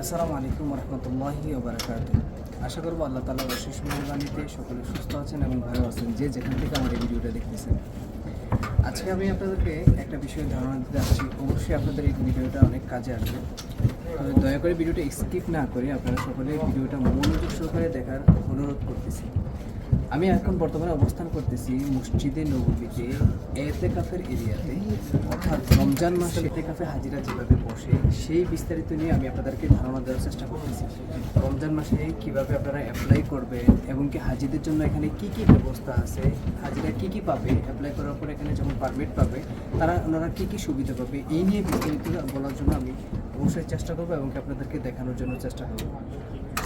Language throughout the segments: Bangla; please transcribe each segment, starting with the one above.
আসসালামু আলাইকুম রহমতুল্লাহি ওবারাকাতুহু। আশা করব আল্লাহ তাআলার অশেষ মেহেরবানিতে সকলে সুস্থ আছেন এবং ভালো আছেন, যে যেখান থেকে আমার এই ভিডিওটা দেখতেছেন। আজকে আমি আপনাদেরকে একটা বিষয়ে ধারণা দিতে আসছি। অবশ্যই আপনাদের এই ভিডিওটা অনেক কাজে আসবে, তবে দয়া করে ভিডিওটা স্কিপ না করে আপনারা সকলে ভিডিওটা মনোযোগ সহকারে দেখার অনুরোধ করতেছি। আমি এখন বর্তমানে অবস্থান করতেছি মসজিদে নববীতে এতেকাফের এরিয়াতে, অর্থাৎ রমজান মাসে এতেকাফে হাজিরা যেভাবে বসে সেই বিস্তারিত নিয়ে আমি আপনাদেরকে ধারণা দেওয়ার চেষ্টা করতেছি। রমজান মাসে কিভাবে আপনারা অ্যাপ্লাই করবেন এবং কি হাজিদের জন্য এখানে কি কি ব্যবস্থা আছে, হাজিরা কি কি পাবে, অ্যাপ্লাই করার পর এখানে যখন পারমিট পাবে ওনারা কি কি সুবিধা পাবে, এই নিয়ে বিস্তারিত বলার জন্য আমি অবশ্যই চেষ্টা করবো এবং আপনাদেরকে দেখানোর জন্য চেষ্টা করবো।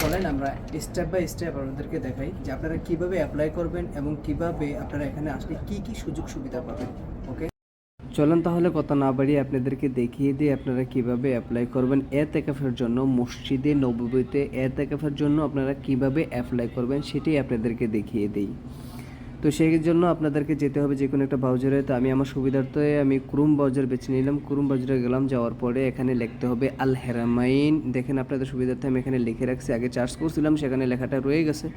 চলেন আমরা স্টেপ বাই স্টেপ আপনাদেরকে দেখাই যে আপনারা কিভাবে অ্যাপ্লাই করবেন এবং কিভাবে আপনারা এখানে আসলে কি কি সুযোগ সুবিধা পাবেন। ওকে, চলেন তাহলে কথা না বাড়িয়ে আপনাদেরকে দেখিয়ে দিই আপনারা কিভাবে অ্যাপ্লাই করবেন এতেকাফের জন্য। মসজিদে নববীতে এতেকাফের জন্য আপনারা কিভাবে অ্যাপ্লাই করবেন সেটাই আপনাদেরকে দেখিয়ে দিই। তো সেই জন্য আপনাদেরকে যেতে হবে যে কোনো একটা ব্রাউজারে। তো আমি আমার সুবিধার্থে আমি ক্রোম ব্রাউজার বেছে নিলাম। ক্রোম ব্রাউজারে গেলাম, যাওয়ার পরে এখানে লিখতে হবে আল হেরামাইন। দেখেন আপনাদের সুবিধার্থে আমি এখানে লিখে রাখছি, আগে চার্জ করছিলাম সেখানে লেখাটা রয়ে গেছে।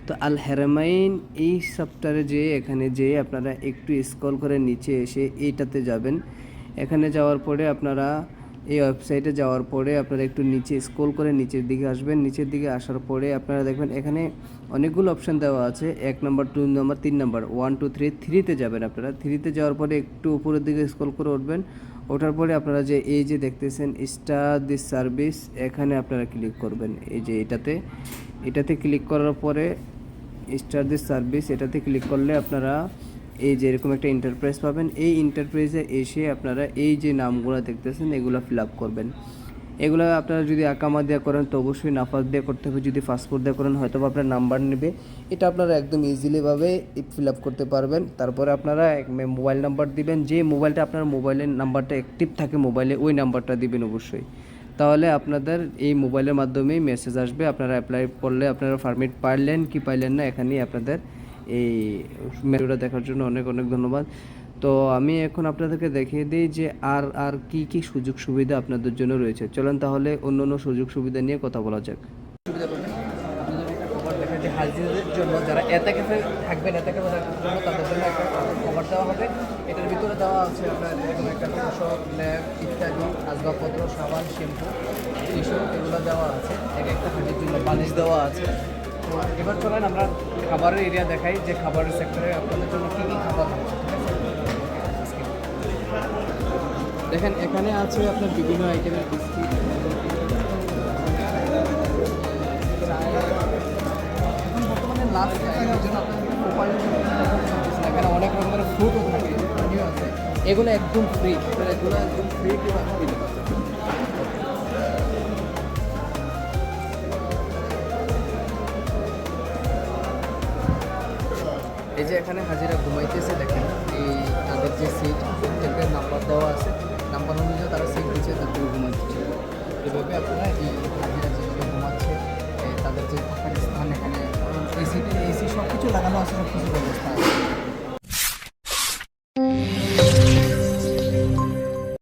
তো আল হেরামাইন এই সফটওয়্যারে এখানে আপনারা একটু স্ক্রল করে নিচে এসে এইটাতে যাবেন। এখানে যাওয়ার পরে আপনারা এই ওয়েবসাইটে যাওয়ার পরে আপনারা একটু নিচে স্ক্রল করে নিচের দিকে আসবেন। নিচের দিকে আসার পরে আপনারা দেখবেন এখানে অনেকগুলো অপশান দেওয়া আছে, 1 নম্বর 2 নম্বর 3 নম্বর 1 2 3 3তে যাবেন। আপনারা 3তে যাওয়ার পরে একটু উপরের দিকে স্ক্রল করে উঠবেন। ওঠার পরে আপনারা এই যে দেখতেছেন স্টার্ট দিস সার্ভিস, এখানে আপনারা ক্লিক করবেন। এই যে এটাতে ক্লিক করার পরে স্টার্ট দিস সার্ভিস এটাতে ক্লিক করলে আপনারা এই যে এরকম একটা ইন্টারপ্রাইজ পাবেন। এই ইন্টারপ্রাইজে এসে আপনারা এই যে নামগুলো দেখতেছেন এগুলো ফিল আপ করবেন। এগুলো আপনারা যদি আকামা দেওয়া করেন তো অবশ্যই নাফাজ দিয়ে করতে হবে, যদি পাসপোর্ট দিয়ে করেন হয়তো আপনার নাম্বার নেবে। এটা আপনারা একদম ইজিলিভাবে ফিল আপ করতে পারবেন। তারপরে আপনারা মোবাইল নাম্বার দিবেন, যে মোবাইলটা আপনার মোবাইলের নাম্বারটা অ্যাক্টিভ থাকে মোবাইলে ওই নাম্বারটা দিবেন অবশ্যই। তাহলে আপনাদের এই মোবাইলের মাধ্যমেই মেসেজ আসবে, আপনারা অ্যাপ্লাই করলে আপনারা পারমিট পাইলেন কি পাইলেন না। এখানেই আপনাদের এই ভিডিওটা দেখার জন্য অনেক অনেক ধন্যবাদ। তো আমি এখন আপনাদেরকে দেখিয়ে দিই যে আর কি কি সুযোগ সুবিধা আপনাদের জন্য রয়েছে। চলেন তাহলে অন্য অন্য সুযোগ সুবিধা নিয়ে কথা বলা যাক। সুবিধা পাবেন আপনাদের একটা খবর দেখা যে হাজিদের জন্য যারা এতেকাফে থাকবেন, এতেকাফে থাকার জন্য তাদের জন্য একটা খবর দেওয়া হবে। এটার ভিতরে দেওয়া আছে আপনার এরকম একটা পোশাক, ল্যাব ইত্যাদি আসবাবপত্র, সাবান, শ্যাম্পু, টিস্যু এগুলো দেওয়া আছে। এক একটা হাজির জন্য বালিশ দেওয়া আছে। তো এবার চলেন আমরা খাবারের এরিয়া দেখাই যে খাবারের সেক্টরে আপনাদের জন্য কী কী খাবার রয়েছে। দেখেন এখানে আছে আপনার বিভিন্ন আইটেমের বিস্কিট, এখন বর্তমানে লাস্ট টাইমের জন্য আপনাদের এখানে অনেক রকমের ফ্রুটও থাকে, আছে এগুলো একদম ফ্রি, এগুলো একদম ফ্রি দিতে পারবেন। এই যে এখানে হাজিরা ঘুমাইতেছে, দেখেন এই তাদের যে সিট প্রত্যেকের নাম্বার দেওয়া আছে, নাম্বার অনুযায়ী তারা সিট দিচ্ছে, তারপরে ঘুমাচ্ছে। এভাবে আপনারা এই হাজিরা যেভাবে ঘুমাচ্ছে তাদের যে থাকার স্থান, এখানে এসি সব কিছু লাগানো আছে, সব কিছু ব্যবস্থা